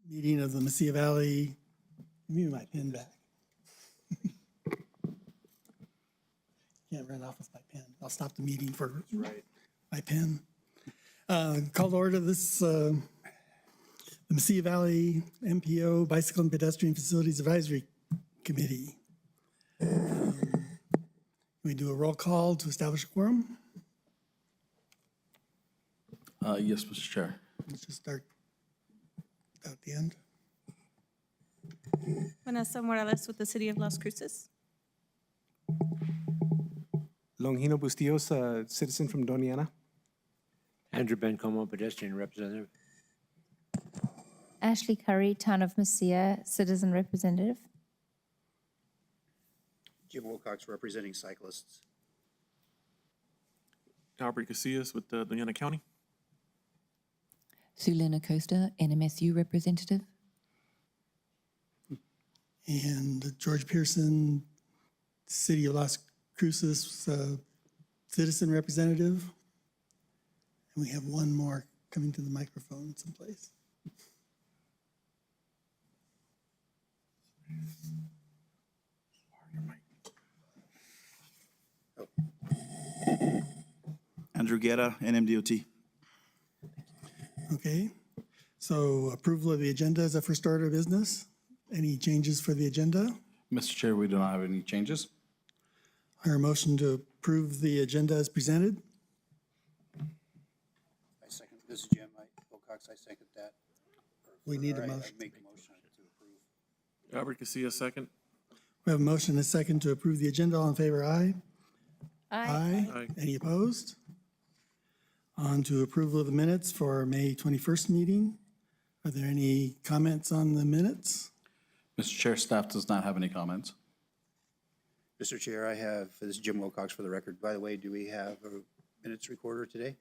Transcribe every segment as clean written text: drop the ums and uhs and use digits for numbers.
meeting of the Mesilla Valley. Give me my pen back. Can't run off with my pen. I'll stop the meeting for my pen. Call to order this, the Mesilla Valley MPO Bicycle and Pedestrian Facilities Advisory Committee. We do a roll call to establish a quorum. Yes, Mr. Chair. Let's just start at the end. Vanessa Morales with the City of Las Cruces. Longino Bustillos, citizen from Doña. Andrew Bencomo, pedestrian representative. Ashley Curry, Town of Mesilla, citizen representative. Jim Wilcox, representing cyclists. Albert Casillas with the Doña County. Sulena Costa, NMSU representative. And George Pearson, City of Las Cruces, citizen representative. And we have one more coming to the microphone someplace. Andrew Guerra, NMDOT. Okay, so approval of the agenda is our first order of business. Any changes for the agenda? Mr. Chair, we do not have any changes. Our motion to approve the agenda as presented. I second. This is Jim Wilcox. I second that. We need a I motion. make a motion to approve. Albert Casillas, second. We have a motion and a second to approve the agenda. All in favor, aye? Aye. Aye. Any opposed? On to approval of the minutes for our May 21st meeting. Are there any comments on the minutes? Mr. Chair, staff does not have any comments. Mr. Chair, I have, this is Jim Wilcox for the record. By the way, do we have a minutes recorder today?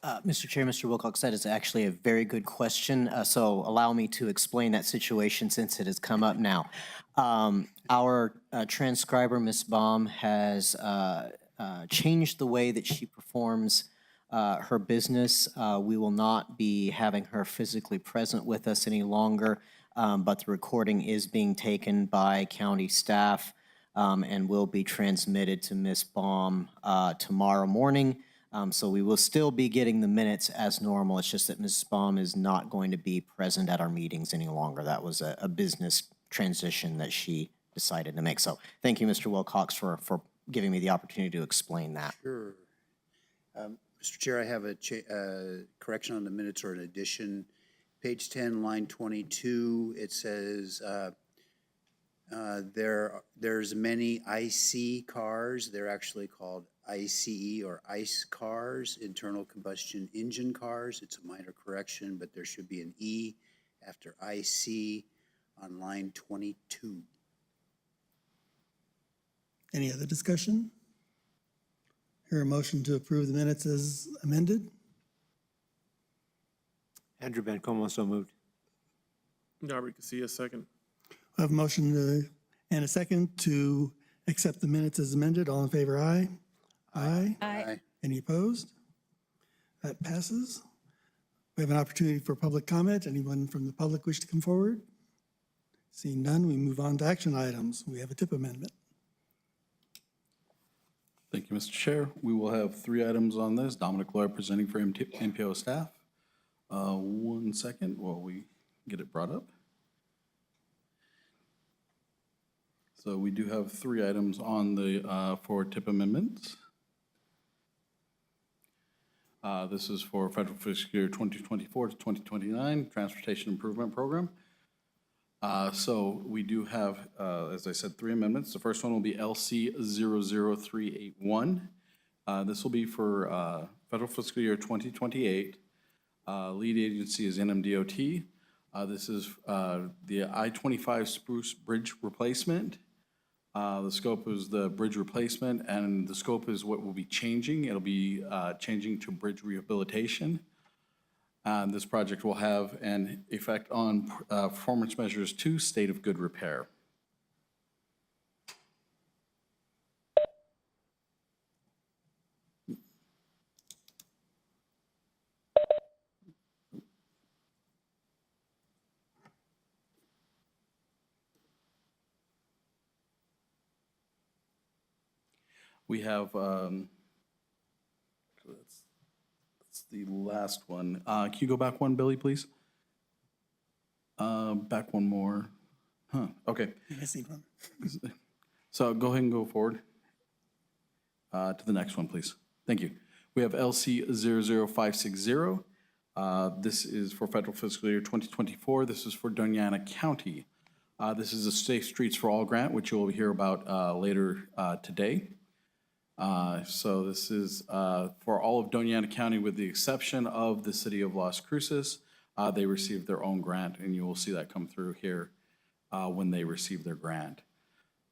Mr. Chair, Mr. Wilcox, that is actually a very good question. So allow me to explain that situation since it has come up now. Our transcriber, Ms. Baum, has changed the way that she performs her business. We will not be having her physically present with us any longer, but the recording is being taken by county staff and will be transmitted to Ms. Baum tomorrow morning. So we will still be getting the minutes as normal. It's just that Ms. Baum is not going to be present at our meetings any longer. That was a business transition that she decided to make. So thank you, Mr. Wilcox, for giving me the opportunity to explain that. Sure. Mr. Chair, I have a correction on the minutes or an addition. Page 10, line 22, it says there's many IC cars. They're actually called ICE or ICE cars, internal combustion engine cars. It's a minor correction, but there should be an E after IC on line 22. Any other discussion? Hear a motion to approve the minutes as amended? Andrew Bencomo, so moved. Albert Casillas, second. I have a motion and a second to accept the minutes as amended. All in favor, aye? Aye. Aye. Any opposed? That passes. We have an opportunity for public comment. Anyone from the public wish to come forward? Seeing none, we move on to action items. We have a tip amendment. Thank you, Mr. Chair. We will have 3 items on this. Dominic Lloyd presenting for MPO staff. 1 second while we get it brought up. So we do have 3 items on the for tip amendments. This is for federal fiscal year 2024 to 2029 Transportation Improvement Program. So we do have, as I said, 3 amendments. The first one will be LC 00381. This will be for federal fiscal year 2028. Lead agency is NMDOT. This is the I-25 Spruce Bridge replacement. The scope is the bridge replacement, and the scope is what will be changing. It'll be changing to bridge rehabilitation. This project will have an effect on performance measures 2, state of good repair. We have, that's the last one. Can you go back one, Billy, please? Back one more. Huh, okay. Missing one. So go ahead and go forward to the next one, please. Thank you. We have LC 00560. This is for federal fiscal year 2024. This is for Doña County. This is a Safe Streets for All grant, which you'll hear about later today. So this is for all of Doña County with the exception of the city of Las Cruces. They received their own grant, and you will see that come through here when they receive their grant.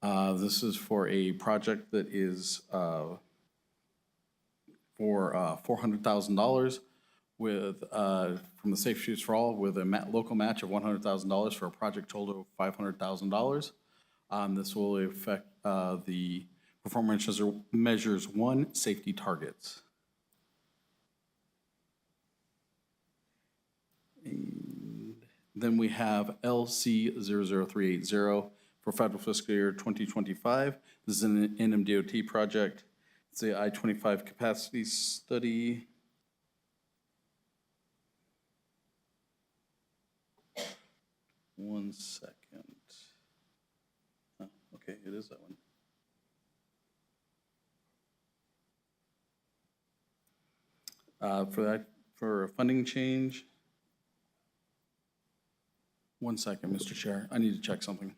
This is for a project that is for $400,000 with from the Safe Streets for All with a local match of $100,000 for a project total of $500,000. This will affect the performance measures 1 safety targets. And then we have LC 00380 for federal fiscal year 2025. This is an NMDOT project. It's the I-25 capacity study. One second. Oh, okay, it is that one. For a funding change. One second, Mr. Chair. I need to check something.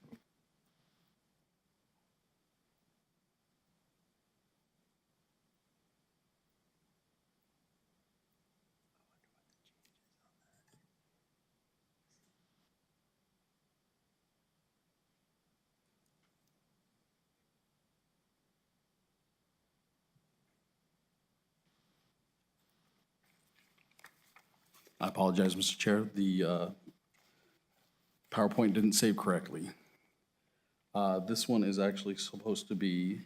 I apologize, Mr. Chair. The PowerPoint didn't save correctly. This one is actually supposed to be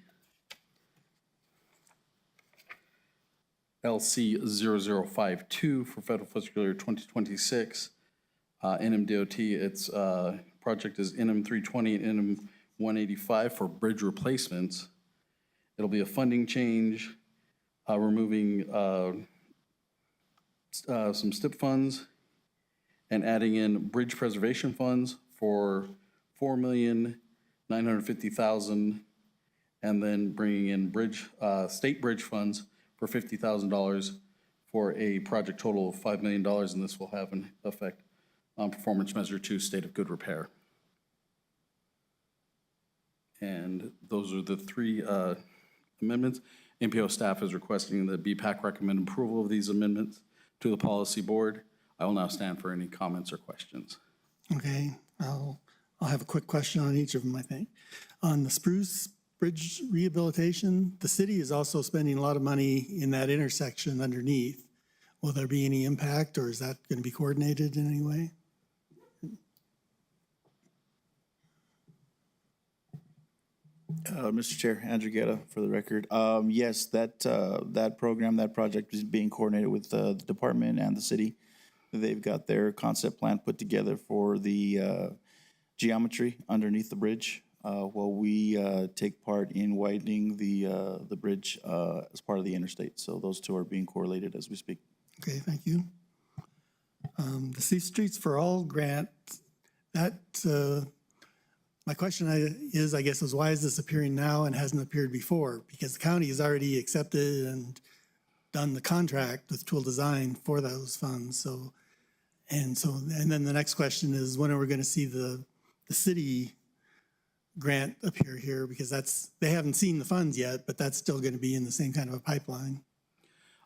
LC 0052 for federal fiscal year 2026. NMDOT, its project is NM 320 and NM 185 for bridge replacements. It'll be a funding change, removing some STIP funds and adding in bridge preservation funds for $4,950,000, and then bringing in state bridge funds for $50,000 for a project total of $5 million, and this will have an effect on performance measure 2, state of good repair. And those are the 3 amendments. MPO staff is requesting that BPAC recommend approval of these amendments to the policy board. I will now stand for any comments or questions. Okay, I'll have a quick question on each of them, I think. On the Spruce Bridge rehabilitation, the city is also spending a lot of money in that intersection underneath. Will there be any impact, or is that going to be coordinated in any way? Mr. Chair, Andrew Guetta, for the record. Yes, that program, that project is being coordinated with the department and the city. They've got their concept plan put together for the geometry underneath the bridge, while we take part in widening the bridge as part of the interstate. So those two are being correlated as we speak. Okay, thank you. The Safe Streets for All grant, my question is, why is this appearing now and hasn't appeared before? Because the county has already accepted and done the contract with Tool Design for those funds. And then the next question is, when are we going to see the city grant appear here? Because they haven't seen the funds yet, but that's still going to be in the same kind of a pipeline.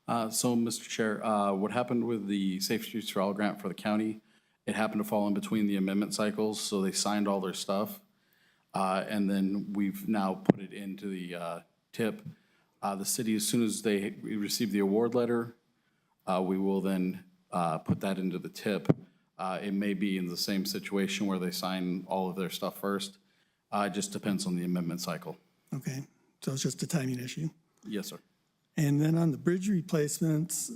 So, Mr. Chair, what happened with the Safe Streets for All grant for the county, it happened to fall in between the amendment cycles, so they signed all their stuff. And then we've now put it into the TIP. The city, as soon as we receive the award letter, we will then put that into the TIP. It may be in the same situation where they sign all of their stuff first. It just depends on the amendment cycle. Okay, so it's just a timing issue. Yes, sir. And then on the bridge replacements,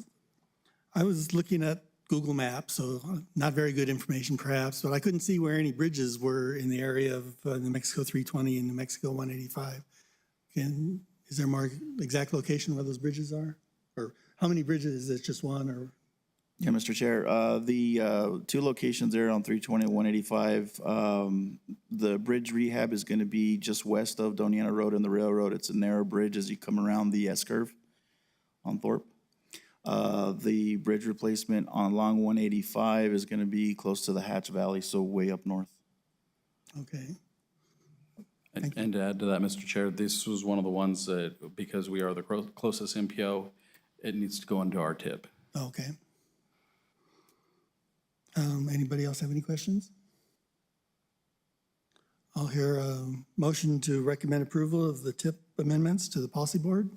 I was looking at Google Maps, so not very good information perhaps, but I couldn't see where any bridges were in the area of New Mexico 320 and New Mexico 185. Is there more exact location where those bridges are? Or how many bridges? Is it just one or? Yeah, Mr. Chair, the two locations there on 320 and 185, the bridge rehab is going to be just west of Doña Road and the railroad. It's a narrow bridge as you come around the S-curve on Thorpe. The bridge replacement on along 185 is going to be close to the Hatch Valley, so way up north. Okay. And to add to that, Mr. Chair, this was one of the ones that, because we are the closest MPO, it needs to go into our tip. Okay. Anybody else have any questions? I'll hear a motion to recommend approval of the tip amendments to the policy board.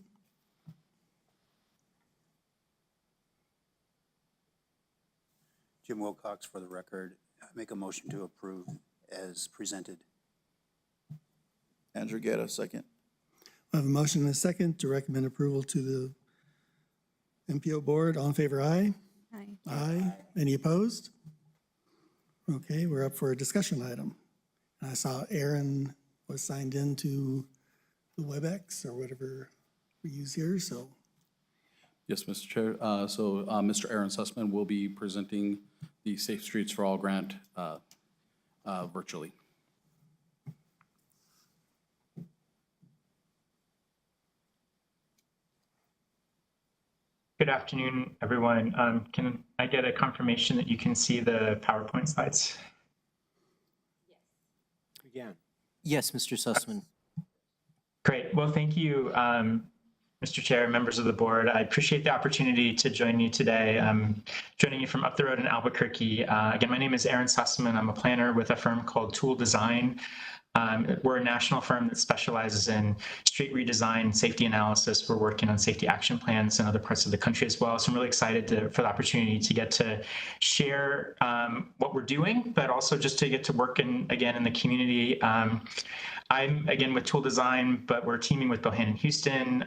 Jim Wilcox, for the record, I make a motion to approve as presented. Andrew Guerra, second. I have a motion and a second to recommend approval to the MPO board. All in favor, aye? Aye. Aye. Any opposed? Okay, we're up for a discussion item. And I saw Aaron was signed into the WebEx or whatever we use here, so. Yes, Mr. Chair. Mr. Aaron Sussman will be presenting the Safe Streets for All grant virtually. Good afternoon, everyone. Can I get a confirmation that you can see the PowerPoint slides? Again. Yes, Mr. Sussman. Great. Well, thank you, Mr. Chair, members of the board. I appreciate the opportunity to join you today. I'm joining you from up the road in Albuquerque. Again, my name is Aaron Sussman. I'm a planner with a firm called Tool Design. We're a national firm that specializes in street redesign, safety analysis. We're working on safety action plans in other parts of the country as well. So I'm really excited for the opportunity to get to share what we're doing, but also just to get to work again in the community. I'm again with Tool Design, but we're teaming with Bohannon Houston.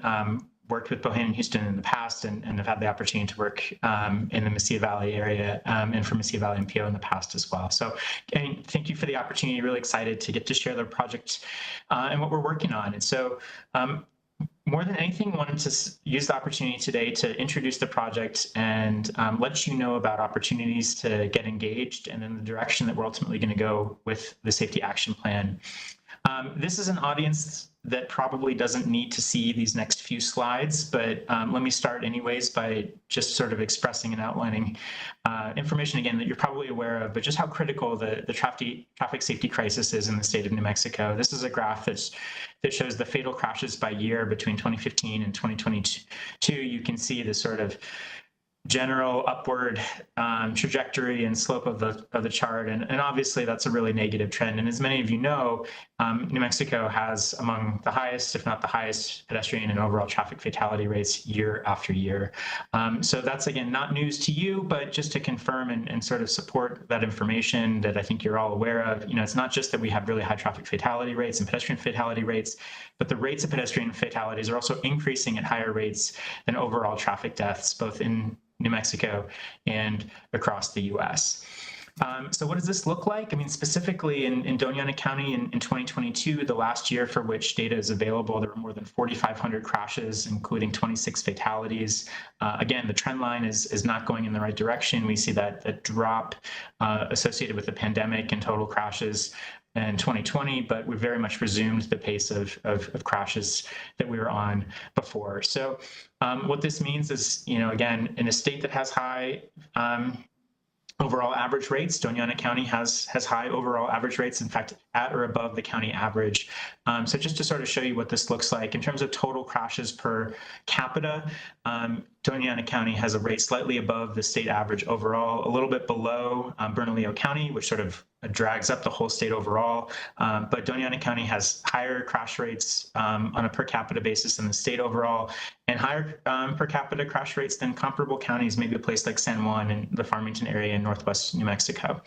Worked with Bohannon Houston in the past and have had the opportunity to work in the Mesilla Valley area and for Mesilla Valley MPO in the past as well. So thank you for the opportunity. Really excited to get to share the project and what we're working on. And so more than anything, wanted to use the opportunity today to introduce the project and let you know about opportunities to get engaged and in the direction that we're ultimately going to go with the safety action plan. This is an audience that probably doesn't need to see these next few slides, but let me start anyways by just sort of expressing and outlining information again that you're probably aware of, but just how critical the traffic safety crisis is in the state of New Mexico. This is a graph that shows the fatal crashes by year between 2015 and 2022. You can see the sort of general upward trajectory and slope of the chart, and obviously that's a really negative trend. And as many of you know, New Mexico has among the highest, if not the highest, pedestrian and overall traffic fatality rates year after year. So that's again not news to you, but just to confirm and sort of support that information that I think you're all aware of. You know, it's not just that we have really high traffic fatality rates and pedestrian fatality rates, but the rates of pedestrian fatalities are also increasing at higher rates than overall traffic deaths, both in New Mexico and across the U.S. So what does this look like? I mean, specifically in Doña County in 2022, the last year for which data is available, there were more than 4,500 crashes, including 26 fatalities. Again, the trend line is not going in the right direction. We see that drop associated with the pandemic and total crashes in 2020, but we very much resumed the pace of crashes that we were on before. So what this means is, you know, again, in a state that has high overall average rates, Doña County has high overall average rates, in fact, at or above the county average. So just to sort of show you what this looks like, in terms of total crashes per capita, Doña County has a rate slightly above the state average overall, a little bit below Bernalillo County, which sort of drags up the whole state overall. But Doña County has higher crash rates on a per capita basis than the state overall, and higher per capita crash rates than comparable counties, maybe a place like San Juan and the Farmington area in northwest New Mexico.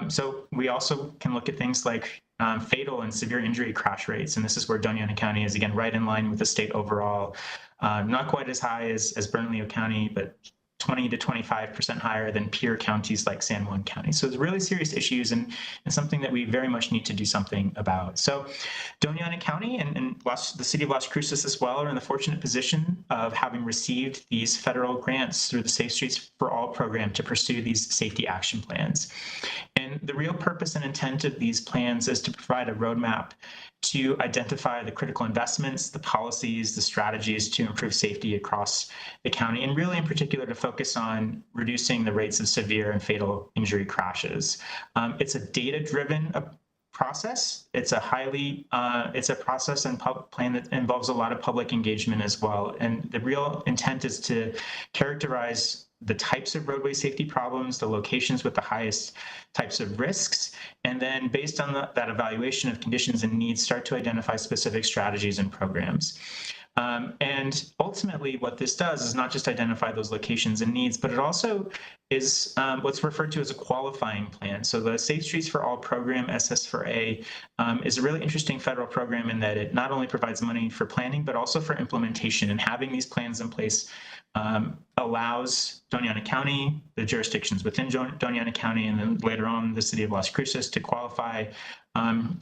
So we also can look at things like fatal and severe injury crash rates, and this is where Doña County is, again, right in line with the state overall. Not quite as high as Bernalillo County, but 20 to 25% higher than peer counties like San Juan County. So it's really serious issues and something that we very much need to do something about. So Doña County and the city of Las Cruces as well are in the fortunate position of having received these federal grants through the Safe Streets for All program to pursue these safety action plans. And the real purpose and intent of these plans is to provide a roadmap to identify the critical investments, the policies, the strategies to improve safety across the county, and really in particular to focus on reducing the rates of severe and fatal injury crashes. It's a data-driven process. It's a process and plan that involves a lot of public engagement as well. And the real intent is to characterize the types of roadway safety problems, the locations with the highest types of risks, and then based on that evaluation of conditions and needs, start to identify specific strategies and programs. And ultimately, what this does is not just identify those locations and needs, but it also is what's referred to as a qualifying plan. So the Safe Streets for All program, SS4A, is a really interesting federal program in that it not only provides money for planning, but also for implementation. And having these plans in place allows Doña County, the jurisdictions within Doña County, and then later on the city of Las Cruces to qualify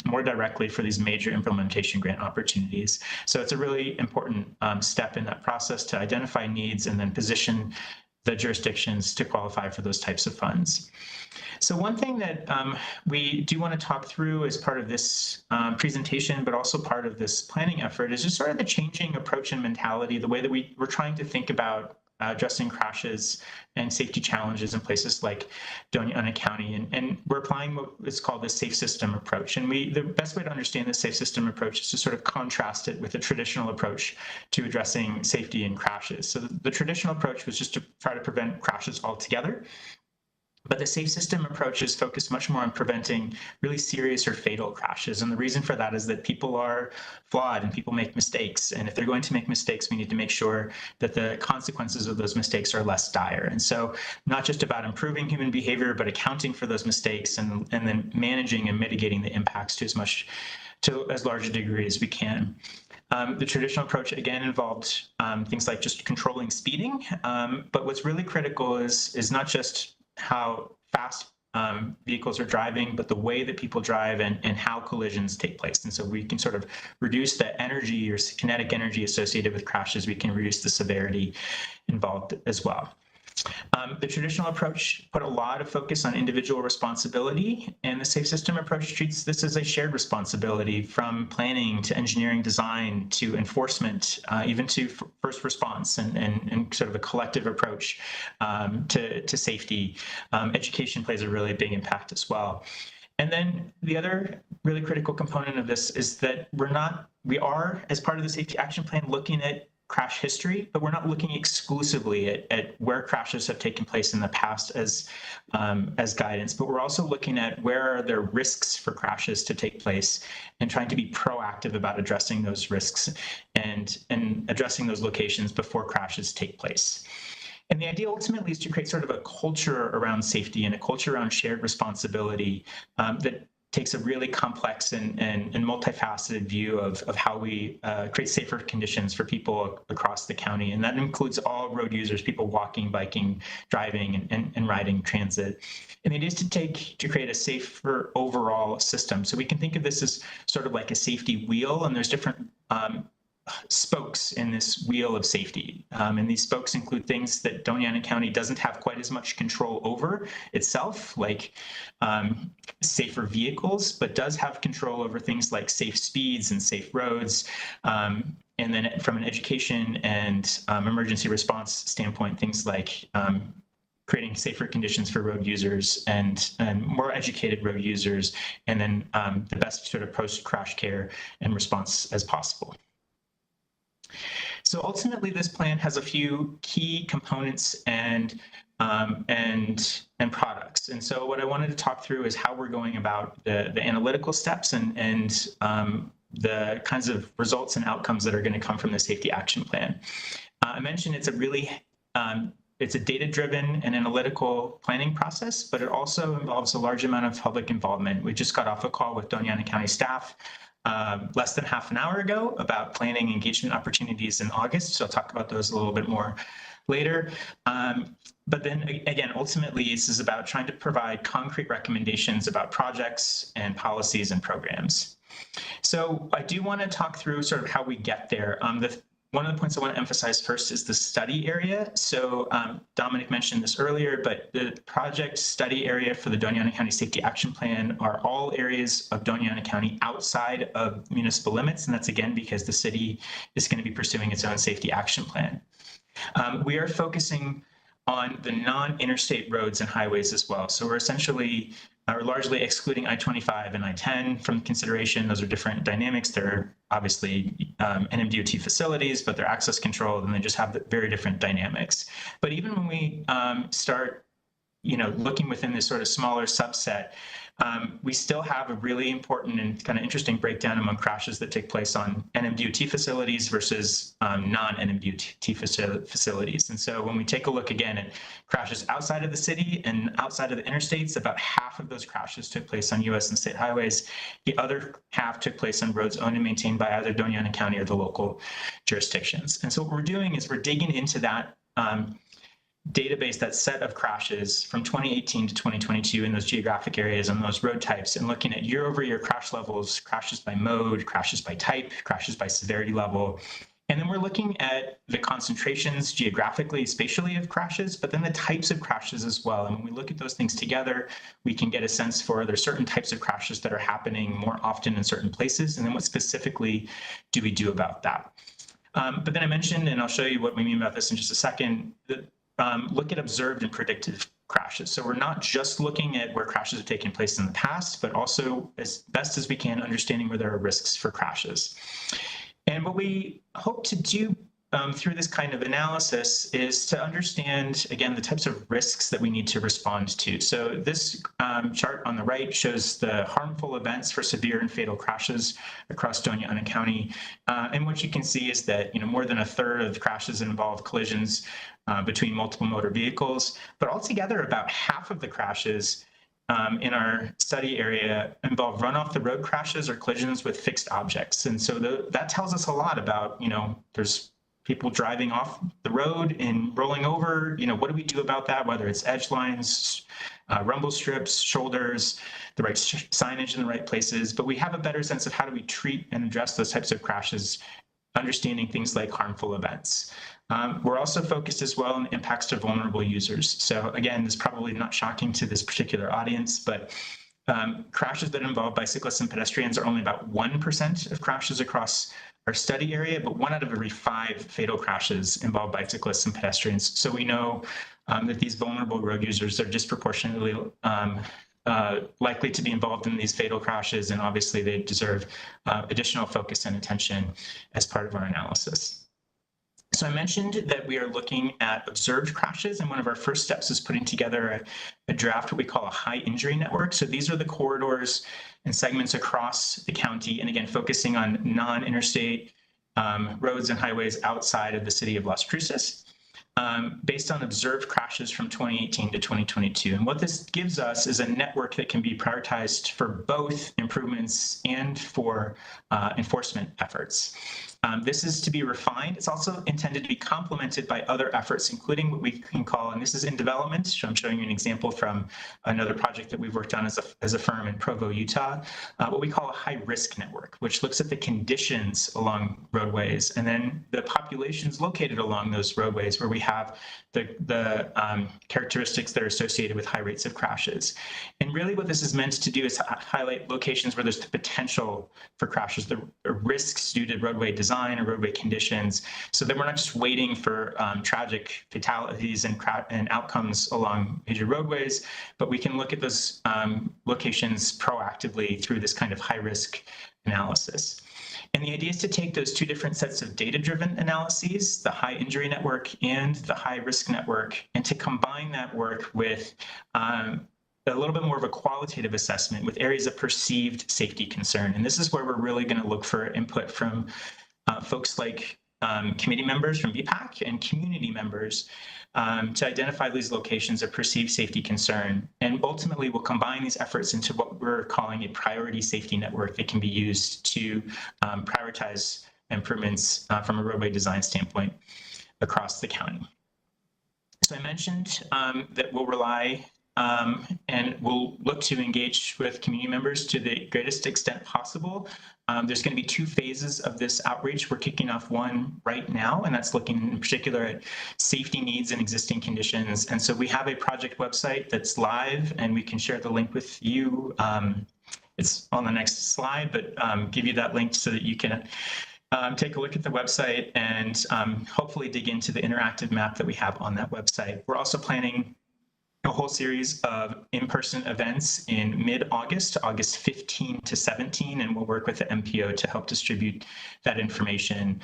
more directly for these major implementation grant opportunities. So it's a really important step in that process to identify needs and then position the jurisdictions to qualify for those types of funds. So one thing that we do want to talk through as part of this presentation, but also part of this planning effort, is just sort of the changing approach and mentality, the way that we're trying to think about addressing crashes and safety challenges in places like Doña County. And we're applying what is called the safe system approach. And the best way to understand the safe system approach is to sort of contrast it with the traditional approach to addressing safety and crashes. So the traditional approach was just to try to prevent crashes altogether. But the safe system approach is focused much more on preventing really serious or fatal crashes. And the reason for that is that people are flawed and people make mistakes. And if they're going to make mistakes, we need to make sure that the consequences of those mistakes are less dire. And so not just about improving human behavior, but accounting for those mistakes and then managing and mitigating the impacts to as large a degree as we can. The traditional approach, again, involved things like just controlling speeding. But what's really critical is not just how fast vehicles are driving, but the way that people drive and how collisions take place. And so we can sort of reduce the energy or kinetic energy associated with crashes. We can reduce the severity involved as well. The traditional approach put a lot of focus on individual responsibility, and the safe system approach treats this as a shared responsibility, from planning to engineering design to enforcement, even to first response, and sort of a collective approach to safety. Education plays a really big impact as well. And then the other really critical component of this is that we are, as part of the safety action plan, looking at crash history, but we're not looking exclusively at where crashes have taken place in the past as guidance, but we're also looking at where are there risks for crashes to take place and trying to be proactive about addressing those risks and addressing those locations before crashes take place. And the idea ultimately is to create sort of a culture around safety and a culture around shared responsibility that takes a really complex and multifaceted view of how we create safer conditions for people across the county. And that includes all road users, people walking, biking, driving, and riding transit. And the idea is to create a safer overall system. So we can think of this as sort of like a safety wheel, and there's different spokes in this wheel of safety. And these spokes include things that Doña County doesn't have quite as much control over itself, like safer vehicles, but does have control over things like safe speeds and safe roads. And then from an education and emergency response standpoint, things like creating safer conditions for road users and more educated road users, and then the best sort of post-crash care and response as possible. So ultimately, this plan has a few key components and products. And so what I wanted to talk through is how we're going about the analytical steps and the kinds of results and outcomes that are going to come from the safety action plan. I mentioned it's a data-driven and analytical planning process, but it also involves a large amount of public involvement. We just got off a call with Doña County staff less than half an hour ago about planning engagement opportunities in August. So I'll talk about those a little bit more later. But then again, ultimately, this is about trying to provide concrete recommendations about projects and policies and programs. So I do want to talk through sort of how we get there. One of the points I want to emphasize first is the study area. So Dominic mentioned this earlier, but the project study area for the Doña County Safety Action Plan are all areas of Doña County outside of municipal limits. And that's again because the city is going to be pursuing its own safety action plan. We are focusing on the non-interstate roads and highways as well. So we're essentially are largely excluding I-25 and I-10 from consideration. Those are different dynamics. They're obviously NMDOT facilities, but they're access controlled and they just have very different dynamics. But even when we start, looking within this sort of smaller subset, we still have a really important and kind of interesting breakdown among crashes that take place on NMDOT facilities versus non-NMDOT facilities. And so when we take a look again at crashes outside of the city and outside of the interstates, about half of those crashes took place on U.S. and state highways. The other half took place on roads owned and maintained by either Doña County or the local jurisdictions. And so what we're doing is we're digging into that database, that set of crashes from 2018 to 2022 in those geographic areas and those road types, and looking at year-over-year crash levels, crashes by mode, crashes by type, crashes by severity level. And then we're looking at the concentrations geographically, spatially of crashes, but then the types of crashes as well. And when we look at those things together, we can get a sense for there's certain types of crashes that are happening more often in certain places. And then what specifically do we do about that? But then I mentioned, and I'll show you what we mean about this in just a second, look at observed and predictive crashes. So we're not just looking at where crashes have taken place in the past, but also as best as we can, understanding where there are risks for crashes. And what we hope to do through this kind of analysis is to understand, again, the types of risks that we need to respond to. So this chart on the right shows the harmful events for severe and fatal crashes across Doña County. And what you can see is that more than a third of crashes involve collisions between multiple motor vehicles, but altogether about half of the crashes in our study area involve run-off-the-road crashes or collisions with fixed objects. And so that tells us a lot about, there's people driving off the road and rolling over. What do we do about that? Whether it's edge lines, rumble strips, shoulders, the right signage in the right places. But we have a better sense of how do we treat and address those types of crashes, understanding things like harmful events. We're also focused as well on the impacts to vulnerable users. So again, this is probably not shocking to this particular audience, but crashes that involve bicyclists and pedestrians are only about 1% of crashes across our study area, but 1 out of every 5 fatal crashes involve bicyclists and pedestrians. So we know that these vulnerable road users are disproportionately likely to be involved in these fatal crashes, and obviously they deserve additional focus and attention as part of our analysis. So I mentioned that we are looking at observed crashes, and one of our first steps is putting together a draft, what we call a high injury network. So these are the corridors and segments across the county, and again, focusing on non-interstate roads and highways outside of the city of Las Cruces, based on observed crashes from 2018 to 2022. And what this gives us is a network that can be prioritized for both improvements and for enforcement efforts. This is to be refined. It's also intended to be complemented by other efforts, including what we can call, and this is in development, so I'm showing you an example from another project that we've worked on as a firm in Provo, Utah, what we call a high-risk network, which looks at the conditions along roadways and then the populations located along those roadways where we have the characteristics that are associated with high rates of crashes. And really what this is meant to do is highlight locations where there's the potential for crashes, the risks due to roadway design or roadway conditions, so that we're not just waiting for tragic fatalities and outcomes along major roadways, but we can look at those locations proactively through this kind of high-risk analysis. And the idea is to take those two different sets of data-driven analyses, the high injury network and the high risk network, and to combine that work with a little bit more of a qualitative assessment with areas of perceived safety concern. And this is where we're really going to look for input from folks like committee members from BPAC and community members to identify these locations of perceived safety concern. And ultimately, we'll combine these efforts into what we're calling a priority safety network that can be used to prioritize improvements from a roadway design standpoint across the county. So I mentioned that we'll rely and we'll look to engage with community members to the greatest extent possible. There's going to be 2 phases of this outreach. We're kicking off one right now, and that's looking in particular at safety needs and existing conditions. And so we have a project website that's live, and we can share the link with you. It's on the next slide, but give you that link so that you can take a look at the website and hopefully dig into the interactive map that we have on that website. We're also planning a whole series of in-person events in mid-August, August 15 to 17, and we'll work with the MPO to help distribute that information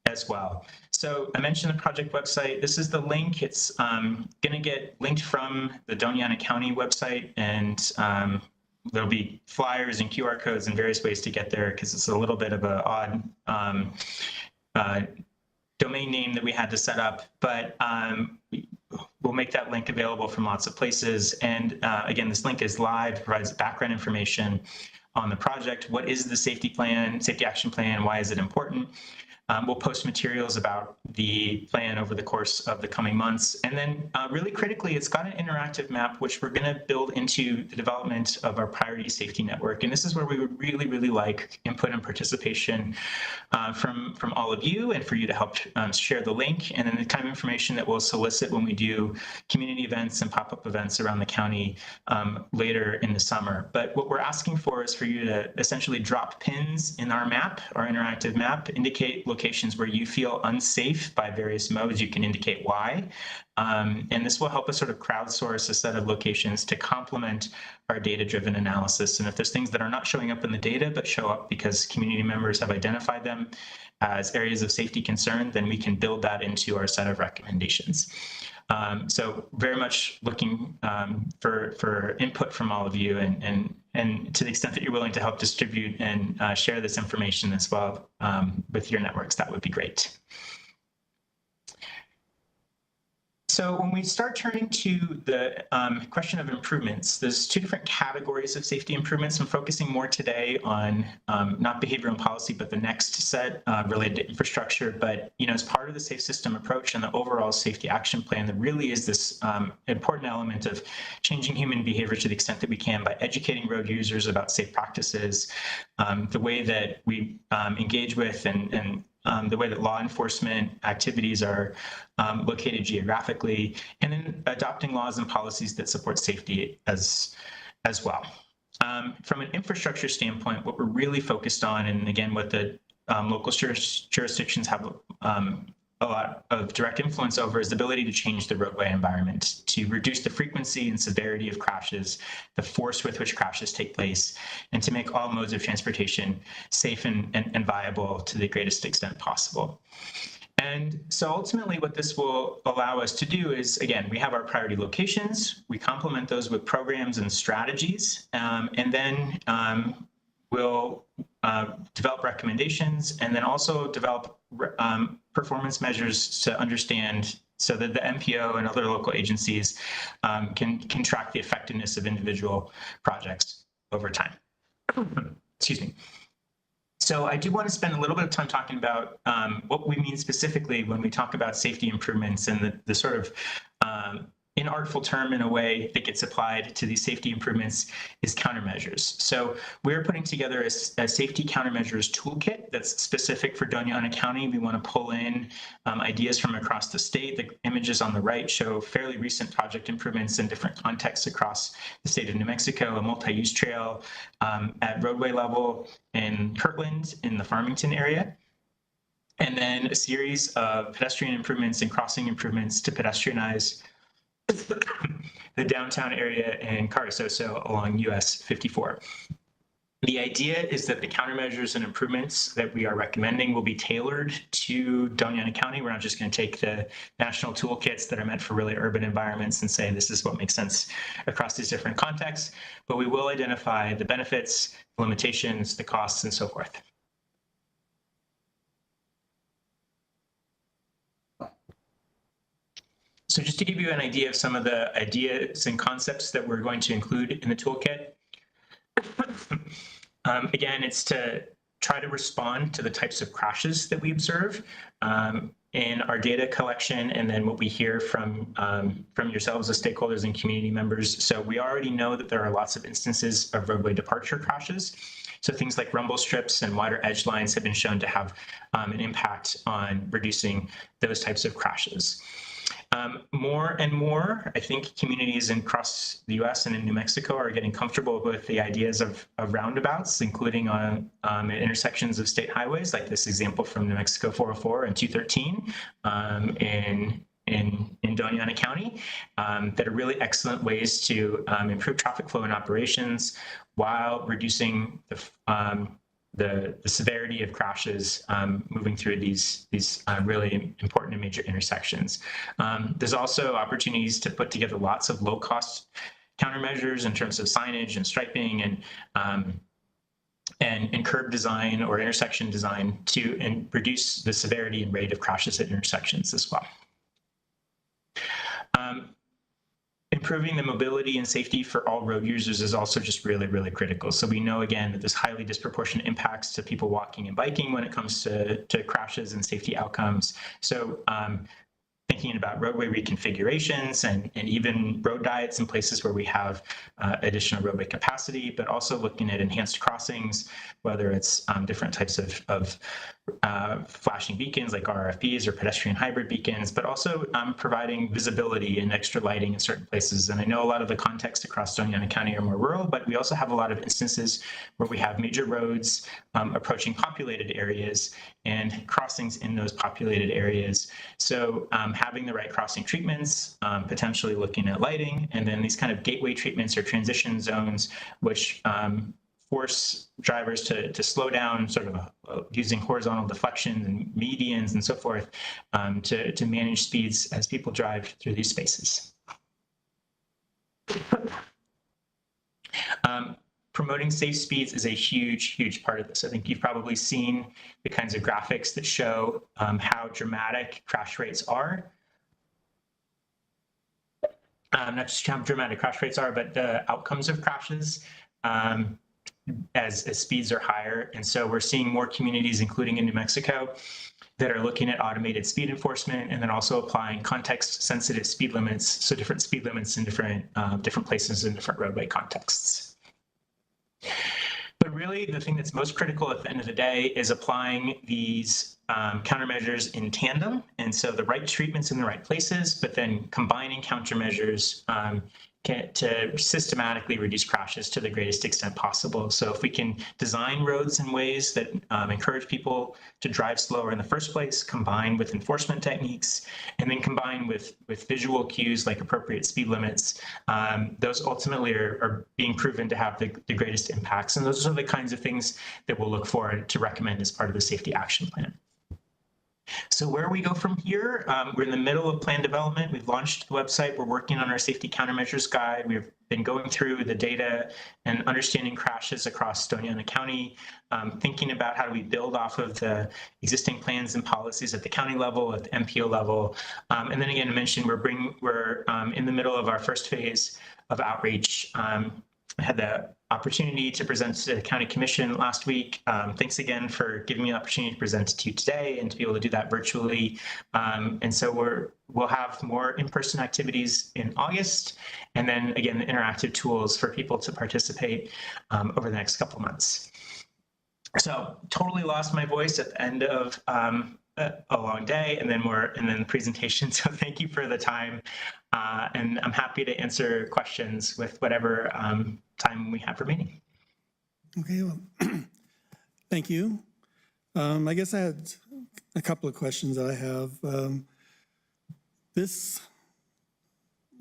as well. So I mentioned the project website. This is the link. It's going to get linked from the Doña County website, and there'll be flyers and QR codes and various ways to get there because it's a little bit of an odd domain name that we had to set up, but we'll make that link available from lots of places. And again, this link is live, provides background information on the project. What is the safety plan, safety action plan? Why is it important? We'll post materials about the plan over the course of the coming months. And then really critically, it's got an interactive map, which we're going to build into the development of our priority safety network. And this is where we would really, really like input and participation from all of you, and for you to help share the link, and then the kind of information that we'll solicit when we do community events and pop-up events around the county later in the summer. But what we're asking for is for you to essentially drop pins in our map, our interactive map, indicate locations where you feel unsafe by various modes. You can indicate why. And this will help us sort of crowdsource a set of locations to complement our data-driven analysis. And if there's things that are not showing up in the data, but show up because community members have identified them as areas of safety concern, then we can build that into our set of recommendations. So very much looking for input from all of you, and to the extent that you're willing to help distribute and share this information as well with your networks, that would be great. So when we start turning to the question of improvements, there's 2 different categories of safety improvements. I'm focusing more today on not behavioral and policy, but the next set related to infrastructure. But as part of the safe system approach and the overall safety action plan, there really is this important element of changing human behavior to the extent that we can by educating road users about safe practices, the way that we engage with and the way that law enforcement activities are located geographically, and then adopting laws and policies that support safety as well. From an infrastructure standpoint, what we're really focused on, and again, what the local jurisdictions have a lot of direct influence over, is the ability to change the roadway environment, to reduce the frequency and severity of crashes, the force with which crashes take place, and to make all modes of transportation safe and viable to the greatest extent possible. And so ultimately what this will allow us to do is, again, we have our priority locations, we complement those with programs and strategies, and then we'll develop recommendations, and then also develop performance measures to understand, so that the MPO and other local agencies can track the effectiveness of individual projects over time. Excuse me. So I do want to spend a little bit of time talking about what we mean specifically when we talk about safety improvements, and the sort of inartful term in a way that gets applied to these safety improvements is countermeasures. So we're putting together a safety countermeasures toolkit that's specific for Doña County. We want to pull in ideas from across the state. The images on the right show fairly recent project improvements in different contexts across the state of New Mexico, a multi-use trail at roadway level in Kirtland in the Farmington area, and then a series of pedestrian improvements and crossing improvements to pedestrianize the downtown area in Carrizozo along US 54. The idea is that the countermeasures and improvements that we are recommending will be tailored to Doña County. We're not just going to take the national toolkits that are meant for really urban environments and say this is what makes sense across these different contexts, but we will identify the benefits, the limitations, the costs, and so forth. So just to give you an idea of some of the ideas and concepts that we're going to include in the toolkit, again, it's to try to respond to the types of crashes that we observe. in our data collection and then what we hear from yourselves as stakeholders and community members. So we already know that there are lots of instances of roadway departure crashes. So things like rumble strips and wider edge lines have been shown to have an impact on reducing those types of crashes. More and more, I think communities across the U.S. and in New Mexico are getting comfortable with the ideas of roundabouts, including on intersections of state highways, like this example from New Mexico 404 and 213 in Doña County, that are really excellent ways to improve traffic flow and operations while reducing the severity of crashes moving through these really important and major intersections. There's also opportunities to put together lots of low-cost countermeasures in terms of signage and striping and curb design or intersection design to reduce the severity and rate of crashes at intersections as well. Improving the mobility and safety for all road users is also just really, really critical. So we know, again, that there's highly disproportionate impacts to people walking and biking when it comes to crashes and safety outcomes. So thinking about roadway reconfigurations and even road diets in places where we have additional roadway capacity, but also looking at enhanced crossings, whether it's different types of flashing beacons like RFBs or pedestrian hybrid beacons, but also providing visibility and extra lighting in certain places. And I know a lot of the context across Doña County are more rural, but we also have a lot of instances where we have major roads approaching populated areas and crossings in those populated areas. So having the right crossing treatments, potentially looking at lighting, and then these kind of gateway treatments or transition zones, which force drivers to slow down, sort of using horizontal deflection and medians and so forth to manage speeds as people drive through these spaces. Promoting safe speeds is a huge, huge part of this. I think you've probably seen the kinds of graphics that show how dramatic crash rates are. Not just how dramatic crash rates are, but the outcomes of crashes as speeds are higher. And so we're seeing more communities, including in New Mexico, that are looking at automated speed enforcement and then also applying context-sensitive speed limits, so different speed limits in different places in different roadway contexts. But really, the thing that's most critical at the end of the day is applying these countermeasures in tandem. And so the right treatments in the right places, but then combining countermeasures to systematically reduce crashes to the greatest extent possible. So if we can design roads in ways that encourage people to drive slower in the first place, combine with enforcement techniques, and then combine with visual cues like appropriate speed limits, those ultimately are being proven to have the greatest impacts. And those are the kinds of things that we'll look for to recommend as part of the safety action plan. So where we go from here, we're in the middle of plan development. We've launched the website. We're working on our safety countermeasures guide. We've been going through the data and understanding crashes across Doña County, thinking about how do we build off of the existing plans and policies at the county level, at the MPO level. And then again, I mentioned we're in the middle of our first phase of outreach. I had the opportunity to present to the County Commission last week. Thanks again for giving me the opportunity to present to you today and to be able to do that virtually. And so we'll have more in-person activities in August, and then again, the interactive tools for people to participate over the next couple months. So totally lost my voice at the end of a long day and then the presentation. So thank you for the time. And I'm happy to answer questions with whatever time we have remaining. Okay, well, thank you. I guess I had a couple of questions that I have.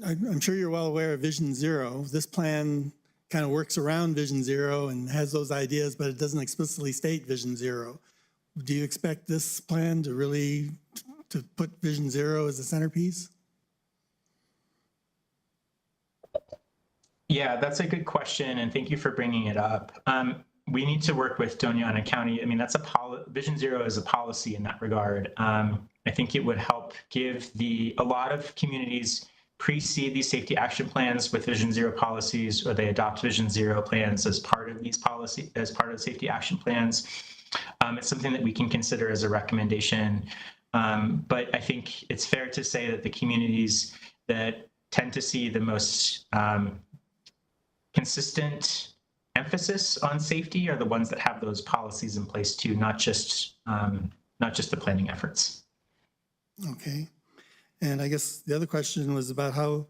I'm sure you're well aware of Vision Zero. This plan kind of works around Vision Zero and has those ideas, but it doesn't explicitly state Vision Zero. Do you expect this plan to really to put Vision Zero as a centerpiece? Yeah, that's a good question, and thank you for bringing it up. We need to work with Doña County. I mean, Vision Zero is a policy in that regard. I think it would help give a lot of communities precede these safety action plans with Vision Zero policies, or they adopt Vision Zero plans as part of these as part of the safety action plans. It's something that we can consider as a recommendation But I think it's fair to say that the communities that tend to see the most consistent emphasis on safety are the ones that have those policies in place too, not just the planning efforts. Okay. And I guess the other question was about how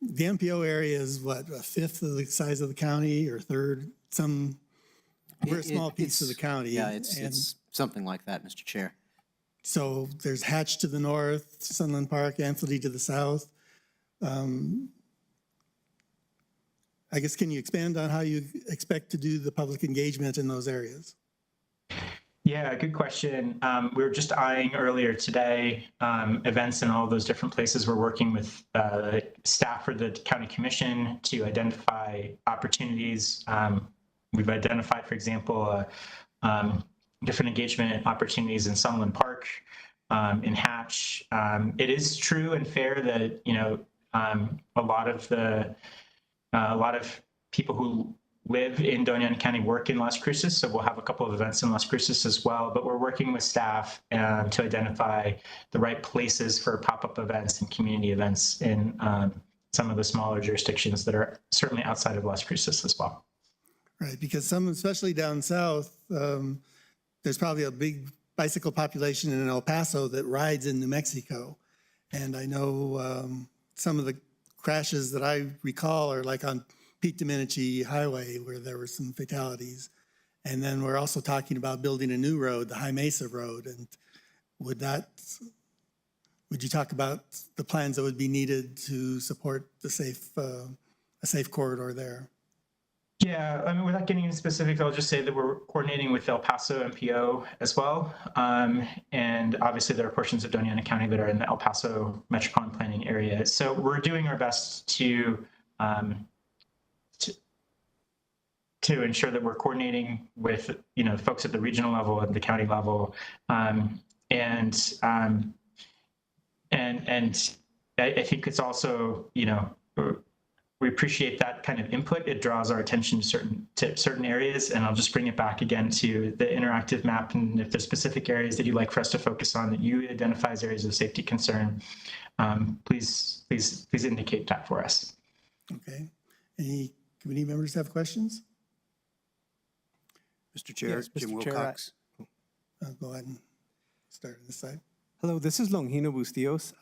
the MPO area is what, a fifth of the size of the county or third? We're a small piece of the county. Yeah, and it's something like that, Mr. Chair. So there's Hatch to the north, Sunland Park, Anthony to the south. I guess, can you expand on how you expect to do the public engagement in those areas? Yeah, good question. We were just eyeing earlier today events in all those different places. We're working with staff for the county commission to identify opportunities. We've identified, for example, different engagement opportunities in Sunland Park, in Hatch. It is true and fair that a lot of people who live in Doña County work in Las Cruces, so we'll have a couple of events in Las Cruces as well, but we're working with staff to identify the right places for pop-up events and community events in some of the smaller jurisdictions that are certainly outside of Las Cruces as well. Right, because some, especially down south, there's probably a big bicycle population in El Paso that rides in New Mexico. And I know some of the crashes that I recall are like on Pete Domenici Highway where there were some fatalities. And then we're also talking about building a new road, the High Mesa Road. And would you talk about the plans that would be needed to support a safe corridor there? Yeah, I mean, without getting into specifics, I'll just say that we're coordinating with El Paso MPO as well. And obviously there are portions of Doña County that are in the El Paso metropolitan planning area. So we're doing our best to ensure that we're coordinating with, folks at the regional level and the county level. And I think it's also, we appreciate that kind of input. It draws our attention to certain areas, and I'll just bring it back again to the interactive map. And if there's specific areas that you'd like for us to focus on that you identify as areas of safety concern, please indicate that for us. Okay. Any committee members have questions? Mr. Chair, Yes, Jim Mr. Chair, Wilcox. I'll go ahead and start on this side. Hello, this is Longino Bustillos.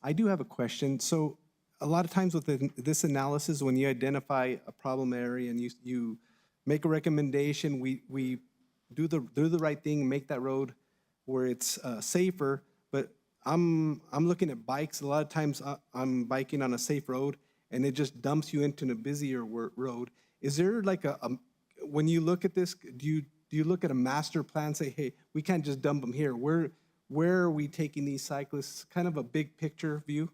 I do have a question. So a lot of times with this analysis, when you identify a problem area and you make a recommendation, we do the right thing and make that road where it's safer. But I'm looking at bikes. A lot of times I'm biking on a safe road and it just dumps you into a busier road. Is there like when you look at this, do you look at a master plan and say, hey, we can't just dump them here? Where are we taking these cyclists? Kind of a big picture view?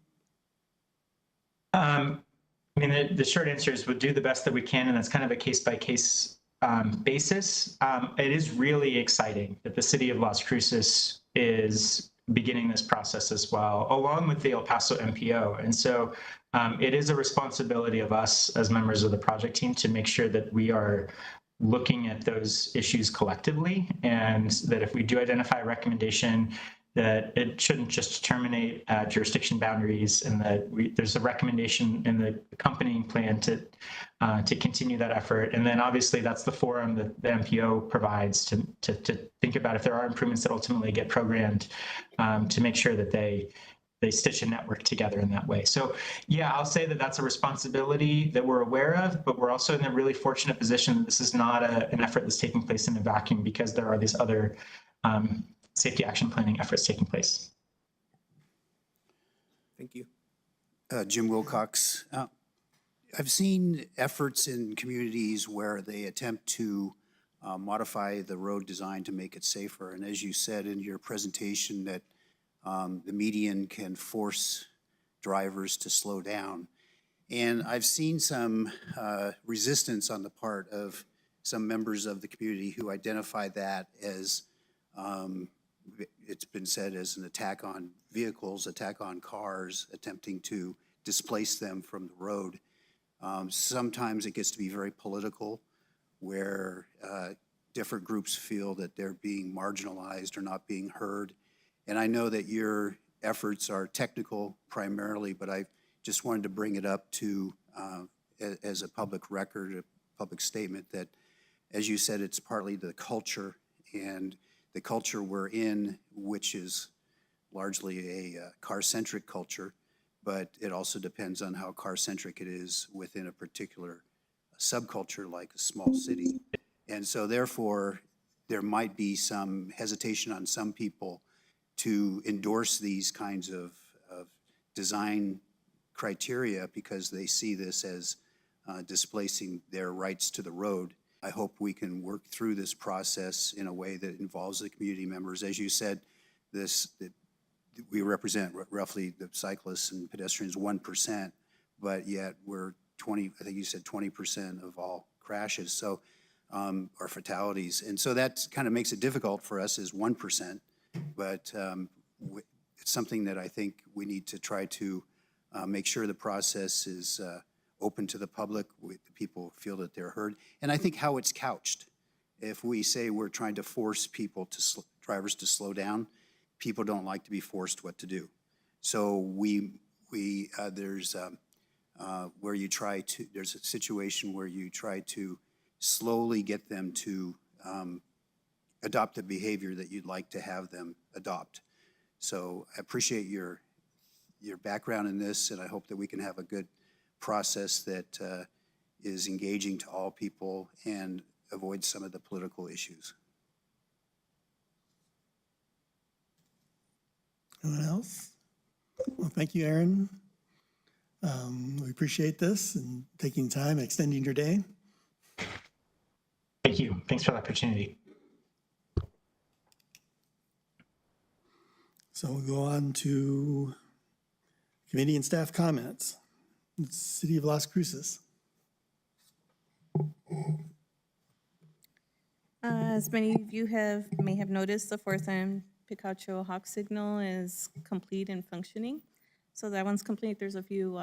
I mean, the short answer is we'll do the best that we can, and that's kind of a case-by-case basis. It is really exciting that the city of Las Cruces is beginning this process as well, along with the El Paso MPO. And so it is a responsibility of us as members of the project team to make sure that we are looking at those issues collectively, and that if we do identify a recommendation, that it shouldn't just terminate at jurisdiction boundaries, and that there's a recommendation in the accompanying plan to continue that effort. And then obviously that's the forum that the MPO provides to think about if there are improvements that ultimately get programmed, to make sure that they stitch a network together in that way. So yeah, I'll say that that's a responsibility that we're aware of, but we're also in a really fortunate position that this is not an effort that's taking place in a vacuum, because there are these other safety action planning efforts taking place. Thank you. Jim Wilcox. I've seen efforts in communities where they attempt to modify the road design to make it safer. And as you said in your presentation, that the median can force drivers to slow down. And I've seen some resistance on the part of some members of the community who identify that as, it's been said, as an attack on vehicles, attack on cars, attempting to displace them from the road. Sometimes it gets to be very political, where different groups feel that they're being marginalized or not being heard. And I know that your efforts are technical primarily, but I just wanted to bring it up to, as a public record, a public statement that, as you said, it's partly the culture and the culture we're in, which is largely a car-centric culture, but it also depends on how car-centric it is within a particular subculture like a small city. And so therefore, there might be some hesitation on some people to endorse these kinds of design criteria because they see this as displacing their rights to the road. I hope we can work through this process in a way that involves the community members. As you said, we represent roughly the cyclists and pedestrians 1%, but yet we're 20, I think you said 20% of all crashes, so, or fatalities. And so that kind of makes it difficult for us as 1%, but it's something that I think we need to try to make sure the process is open to the public, people feel that they're heard. And I think how it's couched. If we say we're trying to force people to, drivers to slow down, people don't like to be forced what to do. So there's where you try to, there's a situation where you try to slowly get them to adopt the behavior that you'd like to have them adopt. So I appreciate your background in this, and I hope that we can have a good process that is engaging to all people and avoid some of the political issues. Anyone else? Well, thank you, Aaron. We appreciate this and taking time, extending your day. Thank you. Thanks for the opportunity. So we'll go on to committee and staff comments. City of Las Cruces. As many of you may have noticed, the fourth and Picacho Hawk signal is complete and functioning. So that one's complete. There's a few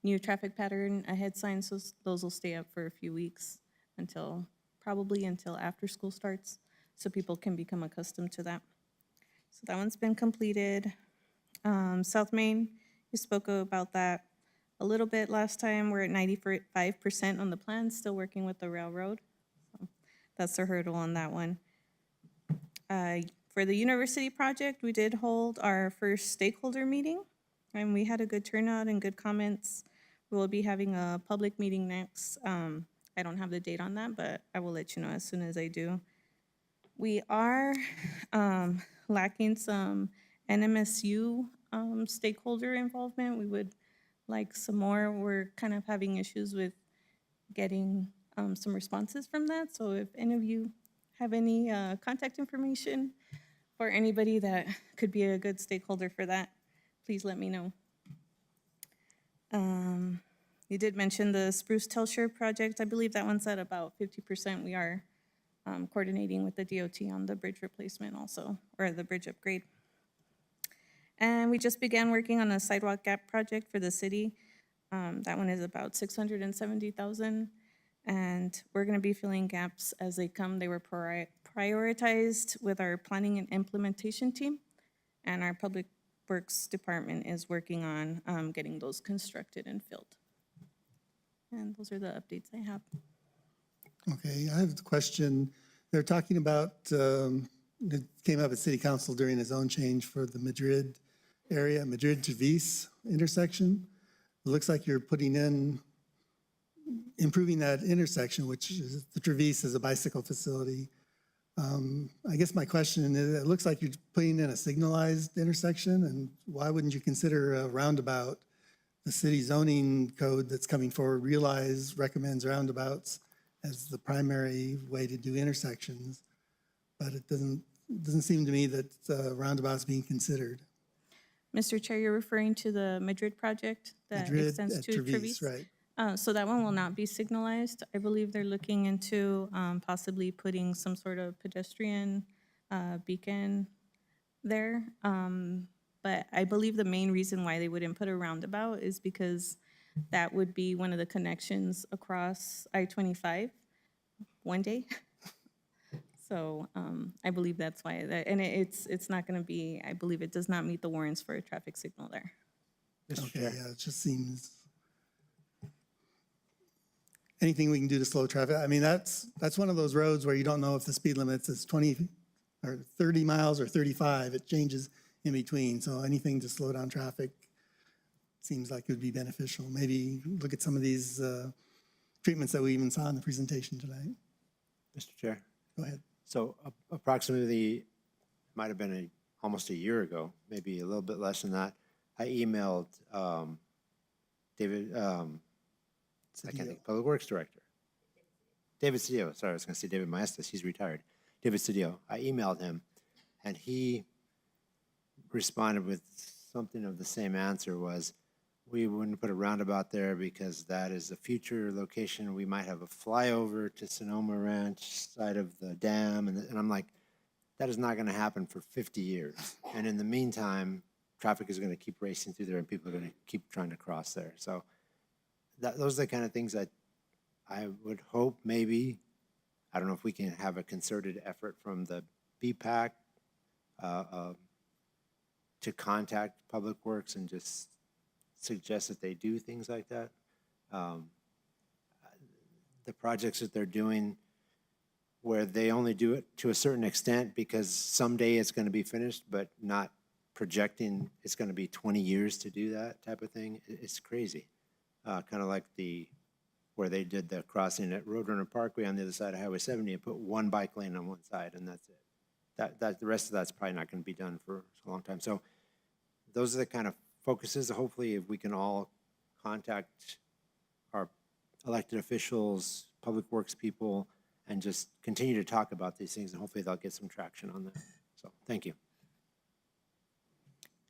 new traffic pattern ahead signs, so those will stay up for a few weeks probably until after school starts, so people can become accustomed to that. So that one's been completed. South Main, you spoke about that a little bit last time. We're at 95% on the plan, still working with the railroad. So that's the hurdle on that one. For the university project, we did hold our first stakeholder meeting, and we had a good turnout and good comments. We will be having a public meeting next. I don't have the date on that, but I will let you know as soon as I do. We are lacking some NMSU stakeholder involvement. We would like some more. We're kind of having issues with getting some responses from that. So if any of you have any contact information for anybody that could be a good stakeholder for that, please let me know. You did mention the Spruce Telsure project. I believe that one's at about 50%. We are coordinating with the DOT on the bridge replacement also, or the bridge upgrade. And we just began working on a sidewalk gap project for the city. That one is about $670,000, and we're gonna be filling gaps as they come. They were prioritized with our planning and implementation team, and our public works department is working on getting those constructed and filled. And those are the updates I have. Okay, I have a question. They're talking about, it came up at city council during a zone change for the Madrid area, Madrid-Trevis intersection. It looks like you're improving that intersection, which is the Trevis is a bicycle facility. I guess my question is, it looks like you're putting in a signalized intersection, and why wouldn't you consider a roundabout? The city zoning code that's coming forward recommends roundabouts as the primary way to do intersections, but it doesn't seem to me that roundabouts being considered. Mr. Chair, you're referring to the Madrid project that extends to Trevis? Right. So that one will not be signalized. I believe they're looking into possibly putting some sort of pedestrian beacon there. But I believe the main reason why they wouldn't put a roundabout is because that would be one of the connections across I-25 one day. So I believe that's why, and it's not going to be, I believe it does not meet the warrants for a traffic signal there. Mr. Okay, Chair. yeah, it just seems, anything we can do to slow traffic. I mean, that's one of those roads where you don't know if the speed limit is 20 or 30 miles or 35. It changes in between. So anything to slow down traffic seems like it would be beneficial. Maybe look at some of these treatments that we even saw in the presentation tonight. Mr. Chair. Go ahead. So approximately, might have been almost a year ago, maybe a little bit less than that, I emailed David, I can't think, Public Works Director. David Cedillo, sorry, I was going to say David Maestas, he's retired. David Cedillo, I emailed him, and he responded with something of the same answer, was we wouldn't put a roundabout there because that is a future location. We might have a flyover to Sonoma Ranch side of the dam. And I'm like, that is not going to happen for 50 years. And in the meantime, traffic is going to keep racing through there and people are going to keep trying to cross there. So those are the kind of things that I would hope maybe, I don't know if we can have a concerted effort from the BPAC to contact Public Works and just suggest that they do things like that. The projects that they're doing where they only do it to a certain extent because someday it's going to be finished, but not projecting it's going to be 20 years to do that type of thing, it's crazy. Kind of like where they did the crossing at Roadrunner Parkway on the other side of Highway 70 and put one bike lane on one side, and that's it. The rest of that's probably not going to be done for a long time. So those are the kind of focuses. Hopefully, if we can all contact our elected officials, public works people, and just continue to talk about these things, and hopefully they'll get some traction on that. So, thank you.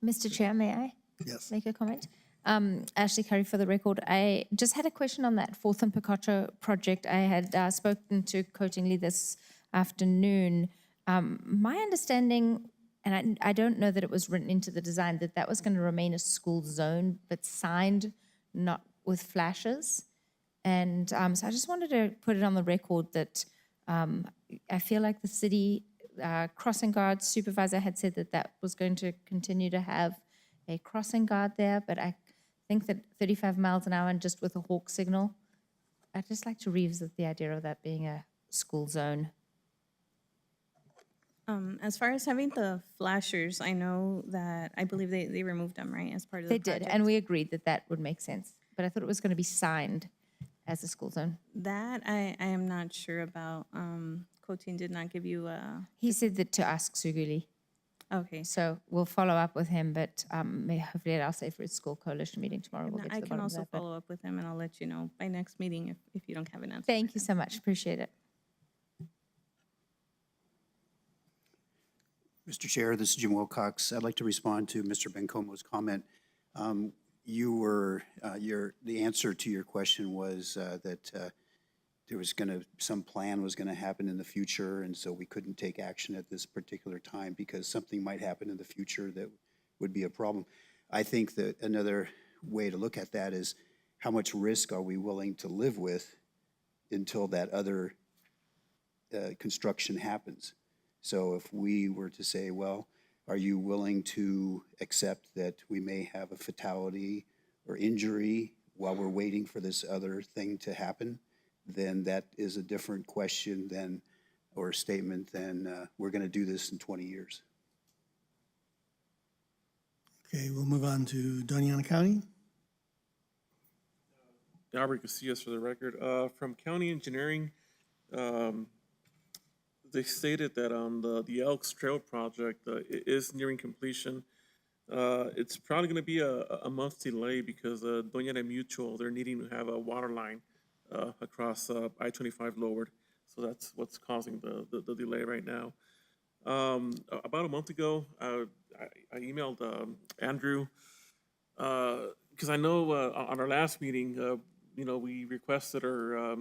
Mr. Chair, may I Yes. make a comment? Ashley Curry for the record. I just had a question on that Fourth and Picacho project. I had spoken to Coatingly this afternoon. My understanding, and I don't know that it was written into the design, that was going to remain a school zone, but signed not with flashes. And so I just wanted to put it on the record that I feel like the city crossing guard supervisor had said that was going to continue to have a crossing guard there, but I think that 35 miles an hour and just with a hawk signal, I'd just like to revisit the idea of that being a school zone. As far as having the flashers, I know that, I believe they removed them, right, as part of the They did, project? and we agreed that would make sense. But I thought it was going to be signed as a school zone. That I am not sure about. Coating did not give you a, He said that to ask Suguli. okay. So we'll follow up with him, but hopefully at our Safe Routes School Coalition meeting tomorrow, we'll And get to I the can bottom of also that. but follow up with him and I'll let you know by next meeting if you don't have an answer. Thank you so much. Appreciate it. Mr. Chair, this is Jim Wilcox. I'd like to respond to Mr. Bencomo's comment. The answer to your question was that there was some plan was gonna happen in the future, and so we couldn't take action at this particular time because something might happen in the future that would be a problem. I think that another way to look at that is how much risk are we willing to live with until that other construction happens? So if we were to say, well, are you willing to accept that we may have a fatality or injury while we're waiting for this other thing to happen? Then that is a different question than, or a statement than we're going to do this in 20 years. Okay, we'll move on to Doña County. Albert Casillas for the record. From county engineering, they stated that the Elks Trail project is nearing completion. It's probably going to be a month's delay because Doña Mutual, they're needing to have a water line across I-25 lowered. So that's what's causing the delay right now. About a month ago, I emailed Andrew because I know on our last meeting, we requested or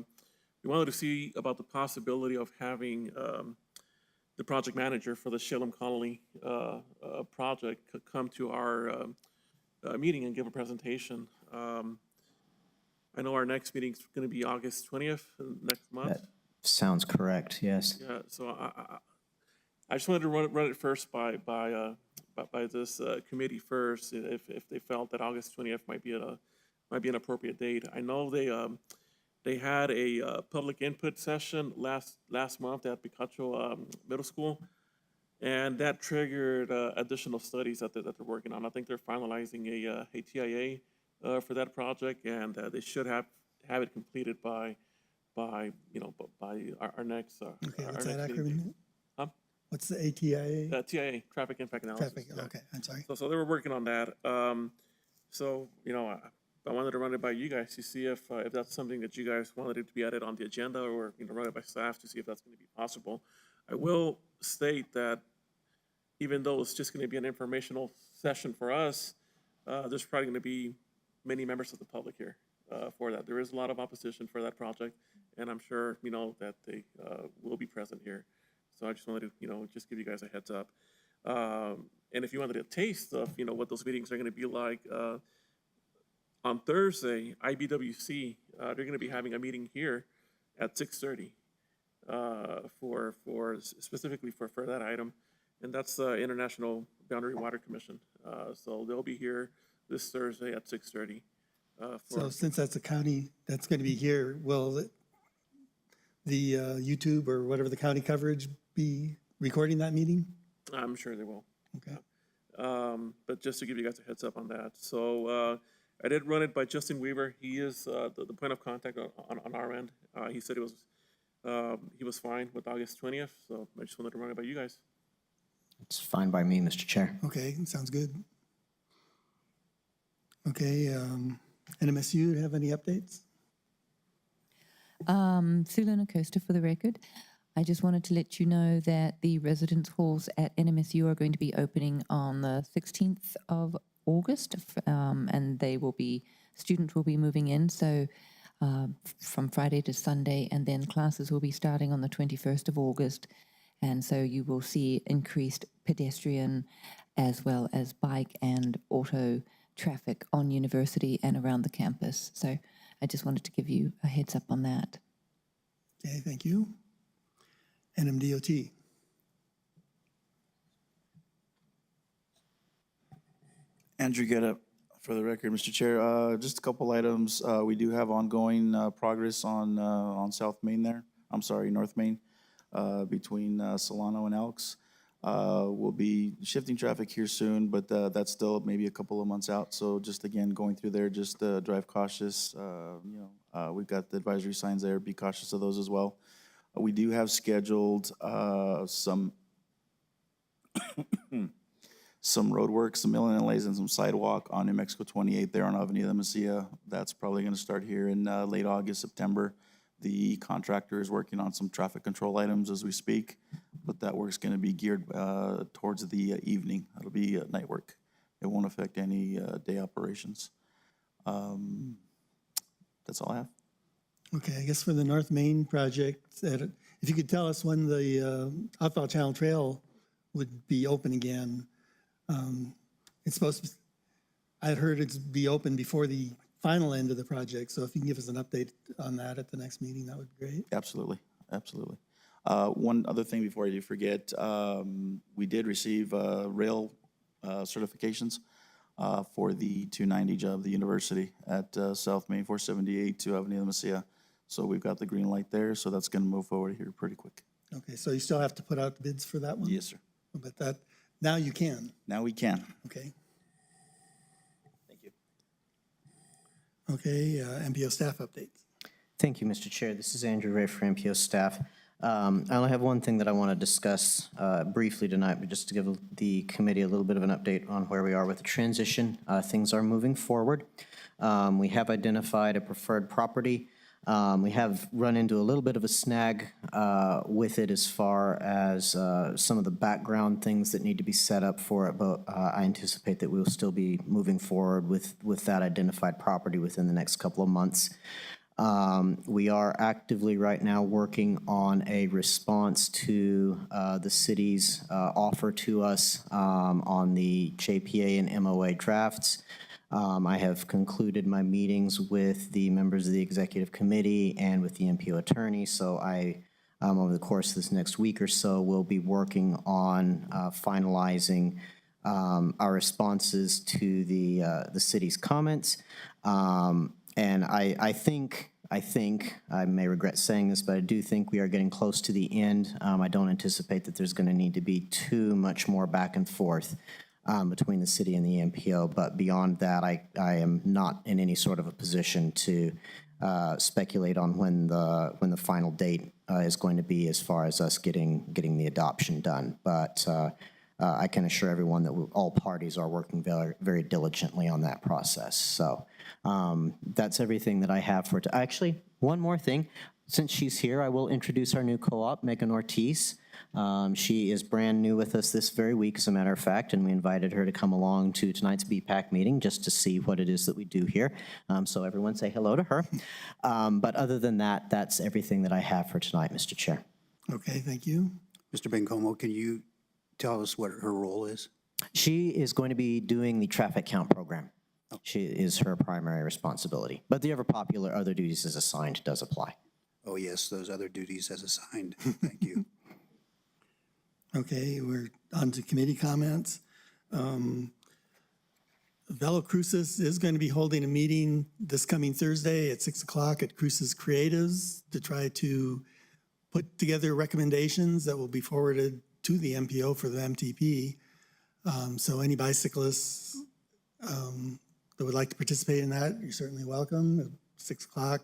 we wanted to see about the possibility of having the project manager for the Shalem Colony project come to our meeting and give a presentation. I know our next meeting is going to be August 20th, next month. Sounds correct, yes. Yeah, so I just wanted to run it first by this committee first, if they felt that August 20th might be an appropriate date. I know they had a public input session last month at Picacho Middle School, and that triggered additional studies that they're working on. I think they're finalizing a TIA for that project, and they should have it completed by our next. Okay, our what's that next meeting date. acronym? Huh? What's the ATIA? TIA, traffic impact analysis. Traffic, yeah. okay, I'm sorry. So they were working on that. So I wanted to run it by you guys to see if that's something that you guys wanted it to be added on the agenda, or run it by staff to see if that's going to be possible. I will state that even though it's just going to be an informational session for us, there's probably going to be many members of the public here for that. There is a lot of opposition for that project, and I'm sure that they will be present here. So I just wanted to just give you guys a heads up. And if you wanted a taste of what those meetings are going to be like, on Thursday, IBWC they're going to be having a meeting here at 6:30 specifically for that item, and that's the International Boundary Water Commission. So they'll be here this Thursday at 6:30. So since that's a county that's going to be here, will the YouTube or whatever the county coverage be recording that meeting? I'm sure they will. Okay. But just to give you guys a heads up on that. So I did run it by Justin Weaver. He is the point of contact on our end. He said he was fine with August 20th. So I just wanted to run it by you guys. It's fine by me, Mr. Chair. Okay, sounds good. Okay, NMSU, have any updates? Sulina Costa for the record. I just wanted to let you know that the residence halls at NMSU are going to be opening on the 16th of August, and students will be moving in, so from Friday to Sunday, and then classes will be starting on the 21st of August, and so you will see increased pedestrian as well as bike and auto traffic on University and around the campus. So I just wanted to give you a heads up on that. Okay, thank you. NMDOT. Andrew Gedda, for the record, Mr. Chair, just a couple items. We do have ongoing progress on South Main there. I'm sorry, North Main, between Solano and Elks. We'll be shifting traffic here soon, but that's still maybe a couple of months out. So just again, going through there, just drive cautious. We've got the advisory signs there. Be cautious of those as well. We do have scheduled some road work, some milling and lays, and some sidewalk on New Mexico 28 there on Avenida Mesilla. That's probably going to start here in late August, September. The contractor is working on some traffic control items as we speak, but that work's going to be geared towards the evening. It'll be night work. It won't affect any day operations. That's all I have. Okay, I guess for the North Main project, if you could tell us when the outbound channel trail would be open again. It's supposed to, I had heard it'd be open before the final end of the project, so if you can give us an update on that at the next meeting, that would be great. Absolutely, absolutely. One other thing before I do forget, we did receive rail certifications for the 290 job, the university at South Main 478 to Avenida Mesilla. So we've got the green light there, so that's going to move forward here pretty quick. Okay, so you still have to put out the bids for that one? Yes, sir. But that, now you can, Now we can. okay? Thank you. Okay, MPO staff updates. Thank you, Mr. Chair. This is Andrew Ray for MPO staff. I only have one thing that I want to discuss briefly tonight, but just to give the committee a little bit of an update on where we are with the transition. Things are moving forward. We have identified a preferred property. We have run into a little bit of a snag with it as far as some of the background things that need to be set up for it, but I anticipate that we will still be moving forward with that identified property within the next couple of months. We are actively right now working on a response to the city's offer to us on the JPA and MOA drafts. I have concluded my meetings with the members of the executive committee and with the MPO attorney, so I over the course of this next week or so, we'll be working on finalizing our responses to the city's comments. And I think, I may regret saying this, but I do think we are getting close to the end. I don't anticipate that there's going to need to be too much more back and forth between the city and the MPO. But beyond that, I am not in any sort of a position to speculate on when the final date is going to be as far as us getting the adoption done. But I can assure everyone that all parties are working very, very diligently on that process. So that's everything that I have for actually, one more thing. Since she's here, I will introduce our new co-op, Megan Ortiz. She is brand new with us this very week, as a matter of fact, and we invited her to come along to tonight's BPAC meeting just to see what it is that we do here. So everyone say hello to her. But other than that, that's everything that I have for tonight, Mr. Chair. Okay, thank you. Mr. Bencomo, can you tell us what her role is? She is going to be doing the traffic count program. She is her primary responsibility. But the other duties as assigned does apply. Oh, yes, those other duties as assigned. Thank you. Okay, we're on to committee comments. Velo Crucis is going to be holding a meeting this coming Thursday at 6 o'clock at Crucis Creatives to try to put together recommendations that will be forwarded to the MPO for the MTP. So any bicyclists that would like to participate in that, you're certainly welcome. At 6 o'clock,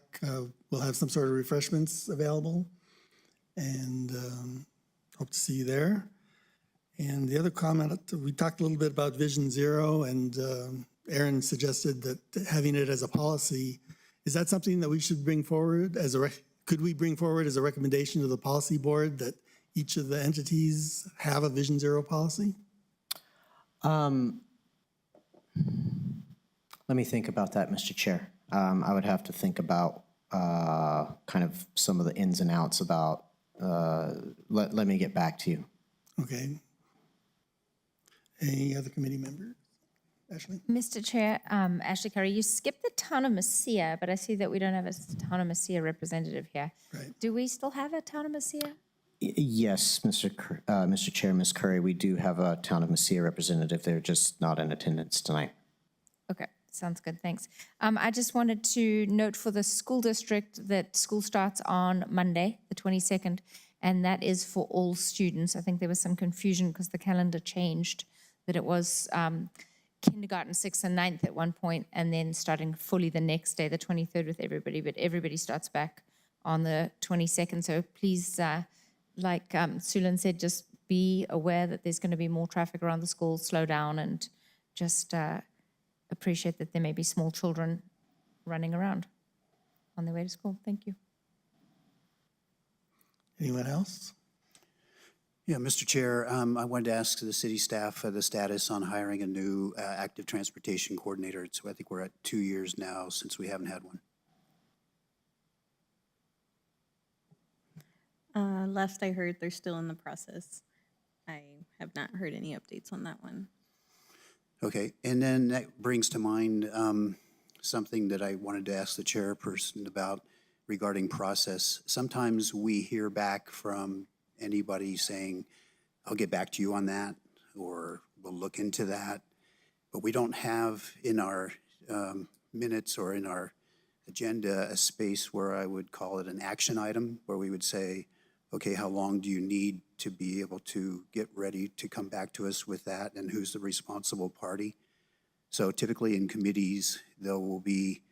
we'll have some sort of refreshments available, and hope to see you there. And the other comment, we talked a little bit about Vision Zero, and Aaron suggested that having it as a policy, is that something that we should bring forward as could we bring forward as a recommendation to the policy board that each of the entities have a Vision Zero policy? Let me think about that, Mr. Chair. I would have to think about kind of some of the ins and outs about, let me get back to you. Okay. Any other committee members? Ashley? Mr. Chair, Ashley Curry, you skipped the town of Mesilla, but I see that we don't have a town of Mesilla representative here. Right. Do we still have a town of Mesilla? Yes, Mr. Chair, Ms. Curry, we do have a town of Mesilla representative. They're just not in attendance tonight. Okay, sounds good, thanks. I just wanted to note for the school district that school starts on Monday, the 22nd, and that is for all students. I think there was some confusion because the calendar changed, that it was kindergarten, 6th and 9th at one point, and then starting fully the next day, the 23rd with everybody, but everybody starts back on the 22nd. So please, like Sulan said, just be aware that there's going to be more traffic around the school, slow down, and just appreciate that there may be small children running around on their way to school. Thank you. Anyone else? Yeah, Mr. Chair, I wanted to ask the city staff the status on hiring a new active transportation coordinator. So I think we're at 2 years now since we haven't had one. Last I heard, they're still in the process. I have not heard any updates on that one. Okay, and then that brings to mind something that I wanted to ask the chairperson about regarding process. Sometimes we hear back from anybody saying, I'll get back to you on that, or we'll look into that. But we don't have in our minutes or in our agenda a space where I would call it an action item, where we would say, okay, how long do you need to be able to get ready to come back to us with that, and who's the responsible party? So typically in committees, there will be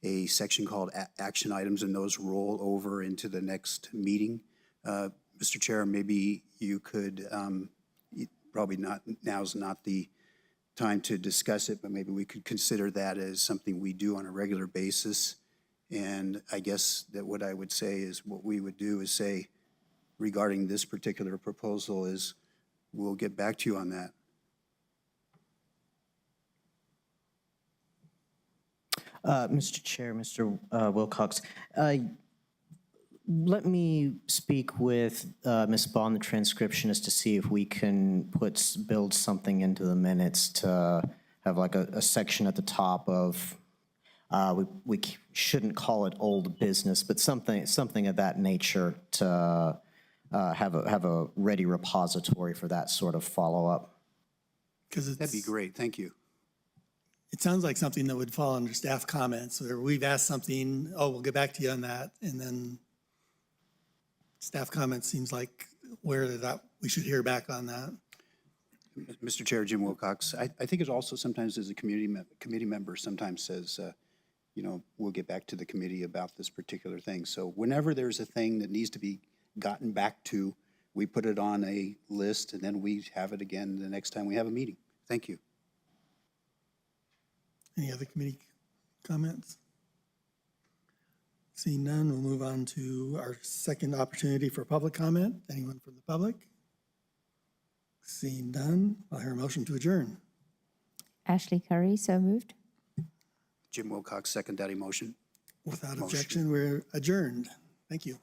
a section called action items, and those roll over into the next meeting. Mr. Chair, maybe you could, probably not, now's not the time to discuss it, but maybe we could consider that as something we do on a regular basis. And I guess that what I would say is what we would do is say, regarding this particular proposal, is we'll get back to you on that. Mr. Chair, Mr. Wilcox, let me speak with Ms. Bond, the transcriptionist, to see if we can build something into the minutes to have like a section at the top of, we shouldn't call it old business, but something of that nature to have a ready repository for that sort of follow-up. Because That'd be great, thank you. it sounds like something that would fall under staff comments, where we've asked something, oh, we'll get back to you on that, and then staff comments seems like where that, we should hear back on that. Mr. Chair, Jim Wilcox, I think it's also sometimes as a committee member sometimes says, you know, we'll get back to the committee about this particular thing. So whenever there's a thing that needs to be gotten back to, we put it on a list and then we have it again the next time we have a meeting. Thank you. Any other committee comments? Seeing none, we'll move on to our second opportunity for public comment. Anyone from the public? Seeing none, I'll hear a motion to adjourn. Ashley Curry, so moved. Jim Wilcox, second that emotion. Without objection, we're adjourned. Thank you.